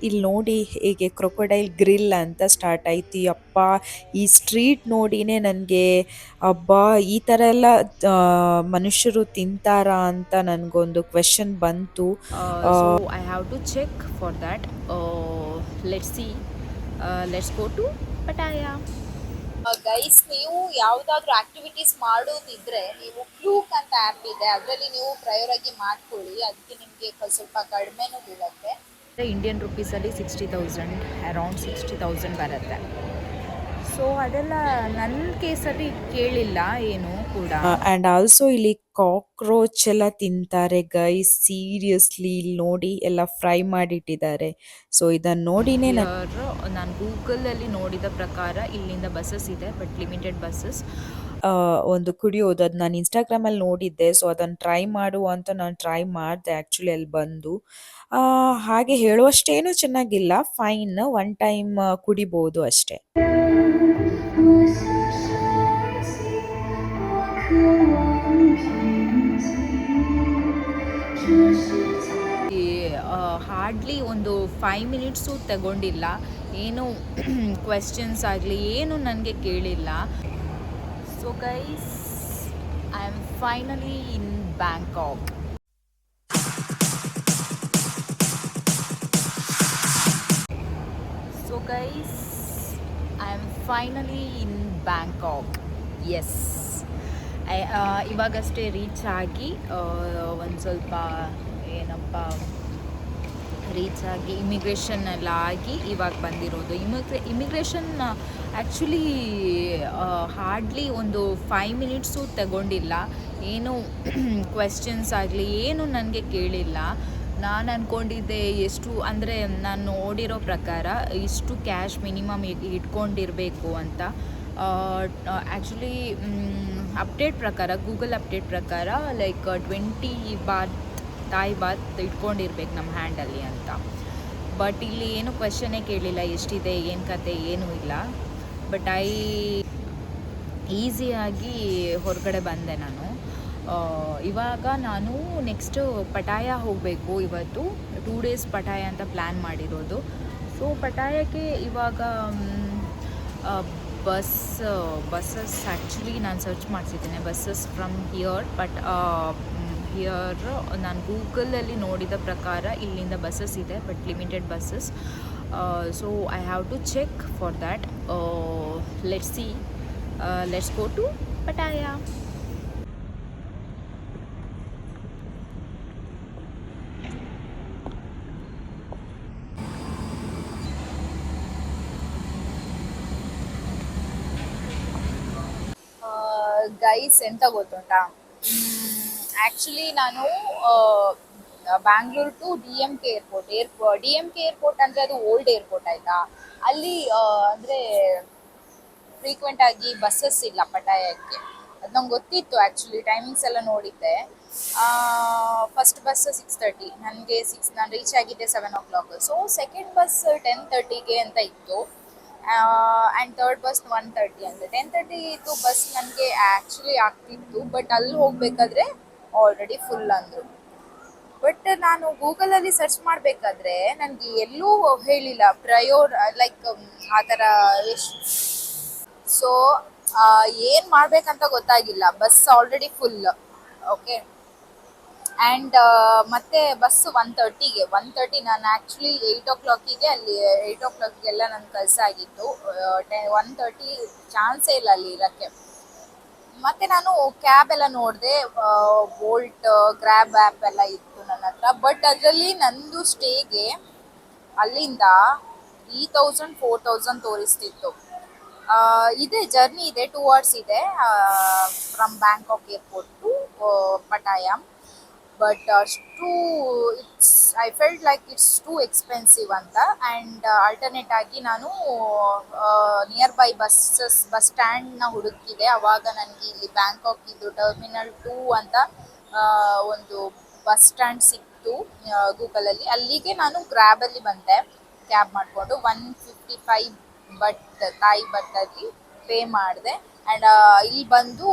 ಇಲ್ಲಿ ನೋಡಿ ಹೇಗೆ ಕ್ರೊಕೊಡೈಲ್ ಗ್ರಿಲ್ ಅಂತ ಸ್ಟಾರ್ಟ್ ಆಯ್ತು. ಅಪ್ಪ, ಈ ಸ್ಟ್ರೀಟ್ ನೋಡಿನೇ ನನಗೆ ಅಬ್ಬಾ ಈ ಥರ ಎಲ್ಲ ಮನುಷ್ಯರು ತಿಂತಾರಾ ಅಂತ ನನಗೊಂದು ಕ್ವೆಶನ್ ಬಂತು. So I have to check for that. Let's see. Let's go to Pattaya. Guys, ನೀವು ಯಾವುದಾದ್ರೂ ಆಕ್ಟಿವಿಟೀಸ್ ಮಾಡೋದಿದ್ರೆ ನೀವು ಕ್ಲೂಕ್ ಅಂತ ಆ್ಯಪ್ ಇದೆ, ಅದರಲ್ಲಿ ನೀವು ಪ್ರಯರ್ ಆಗಿ ಮಾಡ್ಕೊಳ್ಳಿ. ಅದಕ್ಕೆ ನಿಮಗೆ ಸ್ವಲ್ಪ ಕಡಿಮೆನೂ ಬೀಳುತ್ತೆ. ಇಂಡಿಯನ್ ರುಪೀಸಲ್ಲಿ 60,000, ಅರೌಂಡ್ 60,000 ಬರುತ್ತೆ. ಸೊ ಅದೆಲ್ಲ ನನ್ನ ಕೇಸಲ್ಲಿ ಕೇಳಿಲ್ಲ ಏನು ಕೂಡ. ಆ್ಯಂಡ್ ಆಲ್ಸೋ ಇಲ್ಲಿ ಕಾಕ್ರೋಚ್ ಎಲ್ಲ ತಿಂತಾರೆ ಗೈಸ್, ಸೀರಿಯಸ್ಲಿ. ಇಲ್ಲಿ ನೋಡಿ ಎಲ್ಲ ಫ್ರೈ ಮಾಡಿಟ್ಟಿದ್ದಾರೆ. ಸೊ ಇದನ್ನು ನೋಡಿನೇ ನಾನು ಗೂಗಲಲ್ಲಿ ನೋಡಿದ ಪ್ರಕಾರ ಇಲ್ಲಿಂದ ಬಸ್ಸಸ್ ಇದೆ, ಬಟ್ ಲಿಮಿಟೆಡ್ ಬಸ್ಸಸ್. ಒಂದು ಕುಡಿಯೋದು ಅದು ನಾನು ಇನ್ಸ್ಟಾಗ್ರಾಮಲ್ಲಿ ನೋಡಿದ್ದೆ. ಸೊ ಅದನ್ನು ಟ್ರೈ ಮಾಡು ಅಂತ ನಾನು ಟ್ರೈ ಮಾಡಿದೆ ಆ್ಯಕ್ಚುಲಿ ಅಲ್ಲಿ ಬಂದು. ಹಾಗೆ ಹೇಳುವಷ್ಟೇನು ಚೆನ್ನಾಗಿಲ್ಲ, ಫೈನ್, ಒನ್ ಟೈಮ್ ಕುಡಿಬೋದು ಅಷ್ಟೇ. ಹಾರ್ಡ್ಲಿ ಒಂದು 5 ಮಿನಿಟ್ಸು ತಗೊಂಡಿಲ್ಲ. ಏನು ಕ್ವೆಶ್ಚನ್ಸ್ ಆಗಲಿ ಏನು ನನಗೆ ಕೇಳಿಲ್ಲ. So guys, I am finally in Bangkok. So guys, I am finally in Bangkok. Yes, ಇವಾಗಷ್ಟೇ ರೀಚ್ ಆಗಿ ಒಂದು ಸ್ವಲ್ಪ ಏನಪ್ಪ ರೀಚ್ ಆಗಿ ಇಮಿಗ್ರೇಷನ್ ಎಲ್ಲ ಆಗಿ ಇವಾಗ ಬಂದಿರೋದು. ಇಮಿಗ್ರೇಷನ್ ಆ್ಯಕ್ಚುಲಿ ಹಾರ್ಡ್ಲಿ ಒಂದು 5 ಮಿನಿಟ್ಸು ತಗೊಂಡಿಲ್ಲ. ಏನು ಕ್ವೆಶ್ಚನ್ಸ್ ಆಗಲಿ ಏನು ನನಗೆ ಕೇಳಿಲ್ಲ. ನಾನು ಅಂದ್ಕೊಂಡಿದ್ದೆ ಎಷ್ಟು ಅಂದರೆ ನಾನು ನೋಡಿರೋ ಪ್ರಕಾರ ಇಷ್ಟು ಕ್ಯಾಶ್ ಮಿನಿಮಮ್ ಇಟ್ಕೊಂಡಿರಬೇಕು ಅಂತ. ಆ್ಯಕ್ಚುಲಿ ಅಪ್ಡೇಟ್ ಪ್ರಕಾರ, ಗೂಗಲ್ ಅಪ್ಡೇಟ್ ಪ್ರಕಾರ ಲೈಕ್ 20 ಬಾತ್ ತಾಯಿ ಬಾತ್ ಇಟ್ಕೊಂಡಿರ್ಬೇಕು ನಮ್ಮ ಹ್ಯಾಂಡಲ್ಲಿ ಅಂತ. ಬಟ್ ಇಲ್ಲಿ ಏನು ಕ್ವೆಶನ್ನೇ ಕೇಳಿಲ್ಲ ಎಷ್ಟಿದೆ ಏನು ಕತೆ ಏನೂ ಇಲ್ಲ. ಬಟ್ ಈಸಿಯಾಗಿ ಹೊರಗಡೆ ಬಂದೆ ನಾನು. ಇವಾಗ ನಾನು ನೆಕ್ಸ್ಟು ಪಟಾಯ ಹೋಗಬೇಕು. ಇವತ್ತು 2 ಡೇಸ್ ಪಟಾಯ ಅಂತ ಪ್ಲ್ಯಾನ್ ಮಾಡಿರೋದು. ಸೊ ಪಟಾಯಕ್ಕೆ ಇವಾಗ ಬಸ್ಸಸ್ ಆ್ಯಕ್ಚುಲಿ ನಾನು ಸರ್ಚ್ ಮಾಡಿಸಿದ್ದೇನೆ, buses from here. But here ನಾನು ಗೂಗಲಲ್ಲಿ ನೋಡಿದ ಪ್ರಕಾರ ಇಲ್ಲಿಂದ ಬಸ್ಸಸ್ ಇದೆ, but limited buses. So I have to check for that. Let's see. Let's go to Pattaya. Guys, ಎಂತ ಗೊತ್ತುಂಟಾ, ಆ್ಯಕ್ಚುಲಿ ನಾನು Bangalore to DMK airport. DMK airport ಅಂದರೆ ಅದು ಓಲ್ಡ್ ಏರ್ಪೋರ್ಟ್ ಆಯಿತಾ. ಅಲ್ಲಿ ಅಂದರೆ ಫ್ರೀಕ್ವೆಂಟ್ ಆಗಿ ಬಸ್ಸಸ್ ಇಲ್ಲ ಪಟಾಯಕ್ಕೆ. ಅದು ನಂಗೆ ಗೊತ್ತಿತ್ತು ಆ್ಯಕ್ಚುಲಿ, ಟೈಮಿಂಗ್ಸ್ ಎಲ್ಲ ನೋಡಿದ್ದೆ. ಫಸ್ಟ್ ಬಸ್ 6:30, ನಾನು ರೀಚ್ ಆಗಿದ್ದೆ 7 o'clock. ಸೊ ಸೆಕೆಂಡ್ ಬಸ್ 10:30ಗೆ ಅಂತ ಇತ್ತು. ಆ್ಯಂಡ್ ಥರ್ಡ್ ಬಸ್ 1:30 ಅಂದರೆ 10:30 ಇದು ಬಸ್ ನನಗೆ ಆ್ಯಕ್ಚುಲಿ ಆಗ್ತಿತ್ತು. ಬಟ್ ಅಲ್ಲಿ ಹೋಗಬೇಕಾದ್ರೆ ಆಲ್ರೆಡಿ ಫುಲ್ ಅಂದರು. ಬಟ್ ನಾನು ಗೂಗಲಲ್ಲಿ ಸರ್ಚ್ ಮಾಡಬೇಕಾದ್ರೆ ನನಗೆ ಎಲ್ಲೂ ಹೇಳಿಲ್ಲ ಪ್ರಯೋರ್ ಲೈಕ್ ಆ ಥರ ಎಷ್ಟು. ಸೊ ಏನು ಮಾಡಬೇಕಂತ ಗೊತ್ತಾಗಿಲ್ಲ, bus already full. Okay. And ಮತ್ತೆ ಬಸ್ 1:30 ನಾನು ಆ್ಯಕ್ಚುಲಿ 8 o'clockಗೆ ಅಲ್ಲಿ 8 o'clockಗೆಲ್ಲ ನನ್ನ ಕೆಲಸ ಆಗಿತ್ತು. 1:30 ಚಾನ್ಸೇ ಇಲ್ಲ ಅಲ್ಲಿ ಇರೋಕ್ಕೆ. ಮತ್ತು ನಾನು ಕ್ಯಾಬ್ ಎಲ್ಲ ನೋಡಿದೆ, ವೋಲ್ಟ್, ಗ್ರ್ಯಾಬ್ ಆ್ಯಪ್ ಎಲ್ಲ ಇತ್ತು ನನ್ನ ಹತ್ರ. ಬಟ್ ಅದರಲ್ಲಿ ನಂದು ಸ್ಟೇಗೆ ಅಲ್ಲಿಂದ 3,000 4,000 ತೋರಿಸ್ತಿತ್ತು. ಇದೆ ಜರ್ನಿ ಇದೆ, 2 hours ಇದೆ from Bangkok airport to Pattaya. But ಅಷ್ಟು I felt like it's too expensive ಅಂತ. ಆ್ಯಂಡ್ ಆಲ್ಟರ್ನೇಟ್ ಆಗಿ ನಾನು ನಿಯರ್ ಬೈ ಬಸ್ ಸ್ಟ್ಯಾಂಡ್ನ ಹುಡುಕಿದೆ. ಆವಾಗ ನನಗೆ ಇಲ್ಲಿ ಬ್ಯಾಂಕಾಕ್ ಇದು ಟರ್ಮಿನಲ್ 2 ಅಂತ ಒಂದು ಬಸ್ ಸ್ಟ್ಯಾಂಡ್ ಸಿಕ್ತು ಗೂಗಲಲ್ಲಿ. ಅಲ್ಲಿಗೆ ನಾನು ಗ್ರ್ಯಾಬಲ್ಲಿ ಬಂದೆ ಕ್ಯಾಬ್ ಮಾಡಿಕೊಂಡು. 155 ಬಟ್ ತಾಯಿ ಬಟ್ಟಲ್ಲಿ ಪೇ ಮಾಡಿದೆ. ಆ್ಯಂಡ್ ಇಲ್ಲಿ ಬಂದು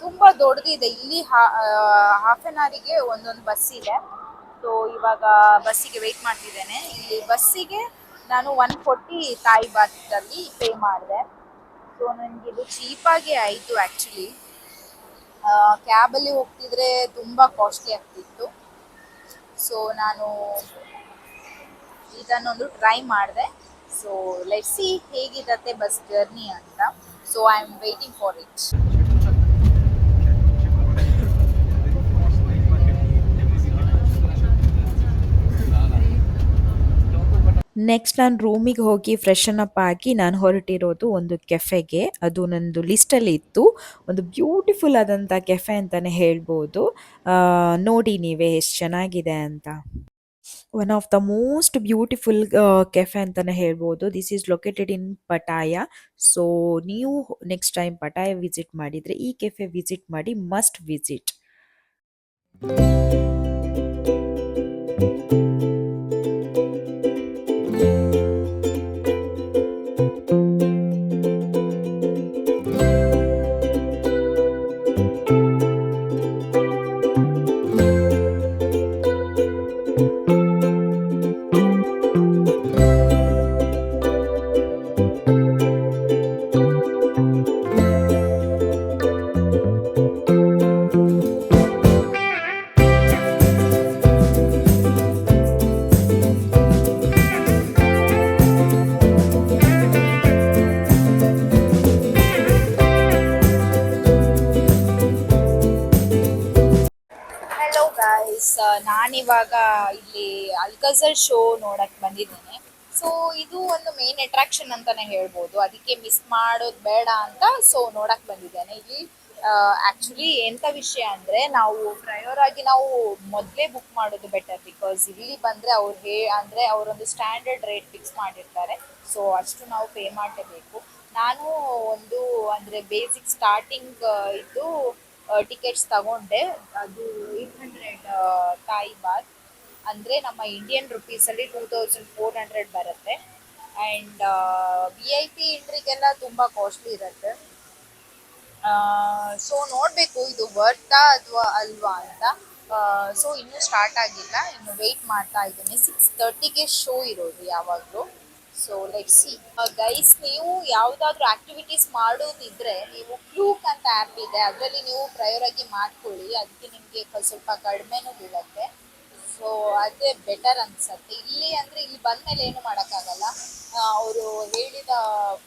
ತುಂಬ ದೊಡ್ಡದಿದೆ. ಇಲ್ಲಿ ಹಾಫ್ ಆನ್ ಅವರಿಗೆ ಒಂದೊಂದು ಬಸ್ ಇದೆ. ಸೊ ಇವಾಗ ಬಸ್ಸಿಗೆ ವೆಯ್ಟ್ ಮಾಡ್ತಿದ್ದೇನೆ. ಇಲ್ಲಿ ಬಸ್ಸಿಗೆ ನಾನು 140 ತಾಯಿ ಬಾತಲ್ಲಿ ಪೇ ಮಾಡಿದೆ. ಸೊ ನನಗೆ ಇದು ಚೀಪಾಗಿ ಆಯಿತು ಆ್ಯಕ್ಚುಲಿ. ಕ್ಯಾಬಲ್ಲಿ ಹೋಗ್ತಿದ್ರೆ ತುಂಬ ಕಾಸ್ಟ್ಲಿ ಆಗ್ತಿತ್ತು. ಸೊ ನಾನು ಇದನ್ನೊಂದು ಟ್ರೈ ಮಾಡಿದೆ. ಸೊ ಲೆಟ್ ಸಿ ಹೇಗಿರುತ್ತೆ ಬಸ್ ಜರ್ನಿ ಅಂತ. So I am waiting for it. Next ನಾನು ರೂಮಿಗೆ ಹೋಗಿ ಫ್ರೆಶನ್ ಅಪ್ ಆಗಿ ನಾನು ಹೊರಟಿರೋದು ಒಂದು ಕೆಫೆಗೆ. ಅದು ನಂದು ಲಿಸ್ಟಲ್ಲಿ ಇತ್ತು. ಒಂದು ಬ್ಯೂಟಿಫುಲ್ ಆದಂಥ ಕೆಫೆ ಅಂತಲೇ ಹೇಳ್ಬೋದು. ನೋಡಿ ನೀವೇ ಎಷ್ಟು ಚೆನ್ನಾಗಿದೆ ಅಂತ. One of the most beautiful cafe ಅಂತಲೇ ಹೇಳ್ಬೋದು. This is located in ಪಟಾಯ. So ನೀವು ನೆಕ್ಸ್ಟ್ ಟೈಮ್ ಪಟಾಯ ವಿಸಿಟ್ ಮಾಡಿದರೆ ಈ ಕೆಫೆ ವಿಸಿಟ್ ಮಾಡಿ, ಮಸ್ಟ್ ವಿಸಿಟ್. ಹಲೋ ಗೈಸ್, ನಾನಿವಾಗ ಇಲ್ಲಿ ಅಲ್ಕಜರ್ ಶೋ ನೋಡಕ್ ಬಂದಿದ್ದೇನೆ. ಸೊ ಇದು ಒಂದು ಮೇನ್ ಅಟ್ರಾಕ್ಷನ್ ಅಂತಾನೆ ಹೇಳ್ಬೋದು. ಅದಕ್ಕೆ ಮಿಸ್ ಮಾಡೋದು ಬೇಡ ಅಂತ ಸೊ ನೋಡಕ್ ಬಂದಿದ್ದೇನೆ. ಇಲ್ಲಿ ಆಕ್ಚುಲಿ ಎಂತ ವಿಷಯ ಅಂದ್ರೆ, ನಾವು ಪ್ರಯೋರ್ ಆಗಿ ನಾವು ಮೊದಲೇ ಬುಕ್ ಮಾಡೋದು ಬೆಟರ್. ಬಿಕಾಸ್ ಇಲ್ಲಿ ಬಂದ್ರೆ ಅಂದ್ರೆ ಅವರೊಂದು ಸ್ಟ್ಯಾಂಡರ್ಡ್ ರೇಟ್ ಫಿಕ್ಸ್ ಮಾಡಿರ್ತಾರೆ. ಸೊ ಅಷ್ಟು ನಾವು ಪೇ ಮಾಡಲೇಬೇಕು. ನಾನು ಒಂದು ಅಂದ್ರೆ ಬೇಸಿಕ್ ಸ್ಟಾರ್ಟಿಂಗ್ ಇದ್ದು ಟಿಕೆಟ್ಸ್ ತಗೊಂಡೆ. ಅದು 800 ತಾಯಿ ಬಾತ್, ಅಂದರೆ ನಮ್ಮ ಇಂಡಿಯನ್ ರುಪೀಸಲ್ಲಿ 2400 ಬರುತ್ತೆ. ಆ್ಯಂಡ್ VIP ಎಂಟ್ರಿಗೆಲ್ಲ ತುಂಬ ಕಾಸ್ಟ್ಲಿ ಇರುತ್ತೆ. ಸೊ ನೋಡಬೇಕು ಇದು ವರ್ತಾ ಅಥವಾ ಅಲ್ವಾ ಅಂತ. ಸೊ ಇನ್ನೂ ಸ್ಟಾರ್ಟ್ ಆಗಿಲ್ಲ, ಇನ್ನು ವೆಯ್ಟ್ ಮಾಡ್ತಾ ಇದ್ದೀನಿ. 6:30ಗೆ ಶೋ ಇರೋದು ಯಾವಾಗಲೂ. So let see. ಗೈಸ್, ನೀವು ಯಾವುದಾದ್ರೂ ಆಕ್ಟಿವಿಟೀಸ್ ಮಾಡೋದಿದ್ರೆ ನೀವು ಕ್ಲೂಕ್ ಅಂತ ಆ್ಯಪ್ ಇದೆ, ಅದರಲ್ಲಿ ನೀವು ಪ್ರಯೋರ್ ಆಗಿ ಮಾಡ್ಕೊಳ್ಳಿ. ಅದಕ್ಕೆ ನಿಮಗೆ ಸ್ವಲ್ಪ ಕಡಿಮೆನೂ ಬೀಳುತ್ತೆ. ಸೊ ಅದೇ ಬೆಟರ್ ಅನ್ಸತ್ತೆ. ಇಲ್ಲಿ ಅಂದರೆ ಇಲ್ಲಿ ಬಂದಮೇಲೆ ಏನು ಮಾಡೋಕ್ಕಾಗಲ್ಲ, ಅವರು ಹೇಳಿದ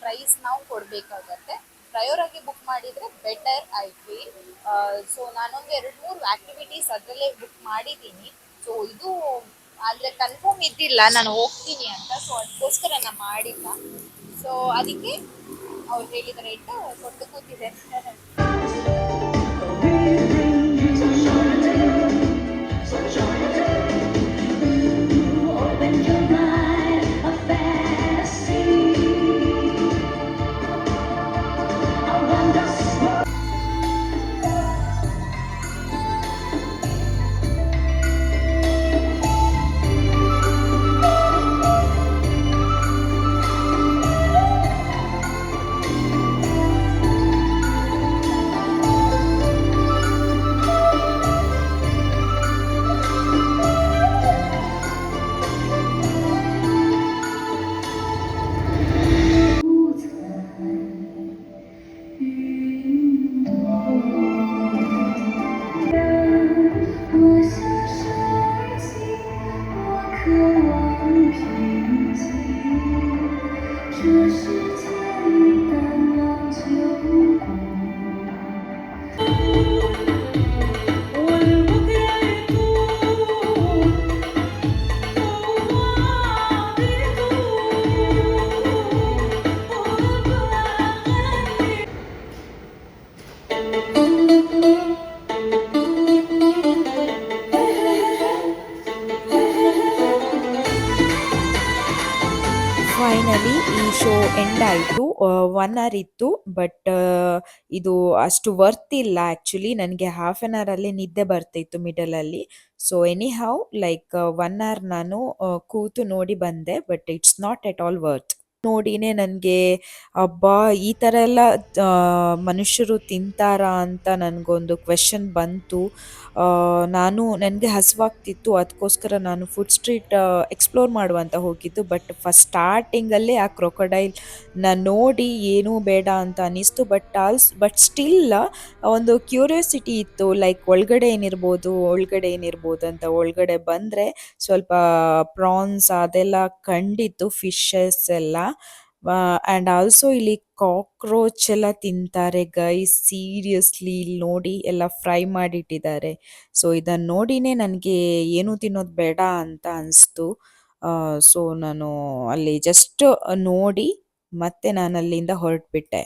ಪ್ರೈಸ್ ನಾವು ಕೊಡಬೇಕಾಗತ್ತೆ. ಪ್ರಯೋರ್ ಆಗಿ ಬುಕ್ ಮಾಡಿದರೆ ಬೆಟರ್ ಐ ಫೀಲ್. ಸೊ ನಾನೊಂದು 2-3 ಆ್ಯಕ್ಟಿವಿಟೀಸ್ ಅದರಲ್ಲೇ ಬುಕ್ ಮಾಡಿದ್ದೀನಿ. ಸೊ ಇದು ಆದರೆ ಕನ್ಫರ್ಮ್ ಇದ್ದಿಲ್ಲ ನಾನು ಹೋಗ್ತೀನಿ ಅಂತ. ಸೊ ಅದಕ್ಕೋಸ್ಕರ ನಾನು ಮಾಡಿಲ್ಲ. ಸೊ ಅದಕ್ಕೆ ಅವ್ರು ಹೇಳಿದ ರೇಟ್ ಕೊಟ್ಟು ಕೂತಿದೆ. ಫೈನಲಿ ಈ ಶೋ ಎಂಡ್ ಆಯಿತು. 1 ಅವರ್ ಇತ್ತು, ಬಟ್ ಇದು ಅಷ್ಟು ವರ್ತ್ ಇಲ್ಲ ಆ್ಯಕ್ಚುಲಿ. ನನಗೆ ಹಾಫ್ ಆನ್ ಅವರಲ್ಲಿ ನಿದ್ದೆ ಬರ್ತಿತ್ತು ಮಿಡಲಲ್ಲಿ. So anyhow, like 1 hour ನಾನು ಕೂತು ನೋಡಿ ಬಂದೆ, but it's not at all worth. ನೋಡಿನೇ ನನಗೆ ಅಬ್ಬಾ! ಈ ಥರ ಎಲ್ಲ ಮನುಷ್ಯರು ತಿಂತಾರಾ ಅಂತ ನನಗೊಂದು ಕ್ವೆಷನ್ ಬಂತು. ನನಗೆ ಹಸಿವಾಗ್ತಿತ್ತು, ಅದಕ್ಕೋಸ್ಕರ ನಾನು ಫುಡ್ ಸ್ಟ್ರೀಟ್ ಎಕ್ಸ್‌ಪ್ಲೋರ್ ಮಾಡುವ ಅಂತ ಹೋಗಿದ್ದು. ಬಟ್ ಫಸ್ಟ್ ಸ್ಟಾರ್ಟಿಂಗಲ್ಲೇ ಆ ಕ್ರೊಕೊಡೈಲ್‌ನ ನೋಡಿ ಏನೂ ಬೇಡ ಅಂತ ಅನ್ನಿಸ್ತು. ಬಟ್ ಸ್ಟಿಲ್ ಒಂದು ಕ್ಯೂರಿಯಾಸಿಟಿ ಇತ್ತು. ಲೈಕ್ ಒಳಗಡೆ ಏನಿರ್ಬೋದು ಅಂತ. ಒಳಗಡೆ ಬಂದರೆ ಸ್ವಲ್ಪ ಪ್ರಾನ್ಸ್ ಅದೆಲ್ಲ ಕಂಡಿತ್ತು, ಫಿಶಸ್ ಎಲ್ಲ. ಆ್ಯಂಡ್ ಆಲ್ಸೋ ಇಲ್ಲಿ ಕಾಕ್ರೋಚ್ ಎಲ್ಲ ತಿಂತಾರೆ ಗೈಸ್. ಸೀರಿಯಸ್ಲಿ ಇಲ್ಲಿ ನೋಡಿ ಎಲ್ಲ ಫ್ರೈ ಮಾಡಿಟ್ಟಿದ್ದಾರೆ. ಸೊ ಇದನ್ನು ನೋಡಿನೇ ನನಗೆ ಏನು ತಿನ್ನೋದು ಬೇಡ ಅಂತ ಅನಿಸ್ತು. ಸೊ ನಾನು ಅಲ್ಲಿ ಜಸ್ಟ್ ನೋಡಿ ಮತ್ತೆ ನಾನು ಅಲ್ಲಿಂದ ಹೊರಟ್ಬಿಟ್ಟೆ.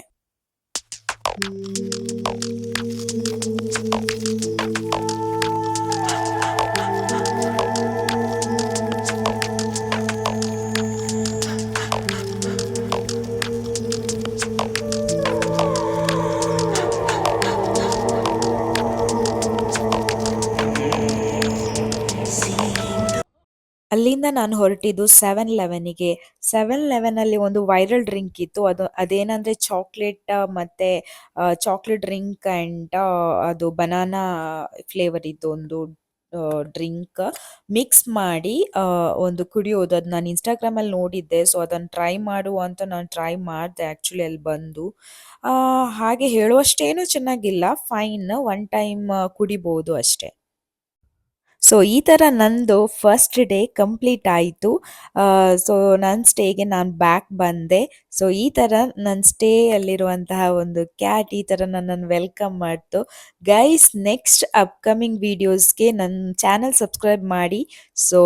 ಅಲ್ಲಿಂದ ನಾನು ಹೊರಟಿದ್ದು 7-Elevenಗೆ. 7-Elevenನಲ್ಲಿ ಒಂದು ವೈರಲ್ ಡ್ರಿಂಕ್ ಇತ್ತು. ಅದೇನಂದ್ರೆ ಚಾಕ್ಲೇಟ್ ಮತ್ತೆ ಚಾಕ್ಲೇಟ್ ಡ್ರಿಂಕ್ ಆ್ಯಂಡ್ ಅದು ಬನಾನಾ ಫ್ಲೇವರ್ ಇದ್ದು ಒಂದು ಡ್ರಿಂಕ್ ಮಿಕ್ಸ್ ಮಾಡಿ ಒಂದು ಕುಡಿಯೋದು. ಅದು ನಾನು ಇನ್‌ಸ್ಟಾಗ್ರಾಮಲ್ಲಿ ನೋಡಿದ್ದೆ. ಸೊ ಅದನ್ನು ಟ್ರೈ ಮಾಡುವ ಅಂತ ನಾನು ಟ್ರೈ ಮಾಡಿದೆ ಆ್ಯಕ್ಚುಲಿ ಅಲ್ಲಿ ಬಂದು. ಹಾಗೆ ಹೇಳುವಷ್ಟೇನು ಚೆನ್ನಾಗಿಲ್ಲ, ಫೈನ್, ಒನ್ ಟೈಮ್ ಕುಡಿಬೋದು ಅಷ್ಟೇ. ಸೊ ಈ ಥರ ನಂದು ಫಸ್ಟ್ ಡೇ ಕಂಪ್ಲೀಟ್ ಆಯಿತು. ಸೊ ನನ್ನ ಸ್ಟೇಗೆ ನಾನು ಬ್ಯಾಕ್ ಬಂದೆ. ಸೊ ಈ ಥರ ನನ್ನ ಸ್ಟೇಯಲ್ಲಿರುವಂತಹ ಒಂದು ಕ್ಯಾಟ್ ಈ ಥರ ನನ್ನನ್ನು ವೆಲ್ಕಮ್ ಮಾಡ್ತು. ಗೈಸ್, ನೆಕ್ಸ್ಟ್ ಅಪ್ಕಮಿಂಗ್ ವೀಡಿಯೋಸ್ಗೆ ನನ್ನ ಚಾನಲ್ ಸಬ್ಸ್ಕ್ರೈಬ್ ಮಾಡಿ. ಸೊ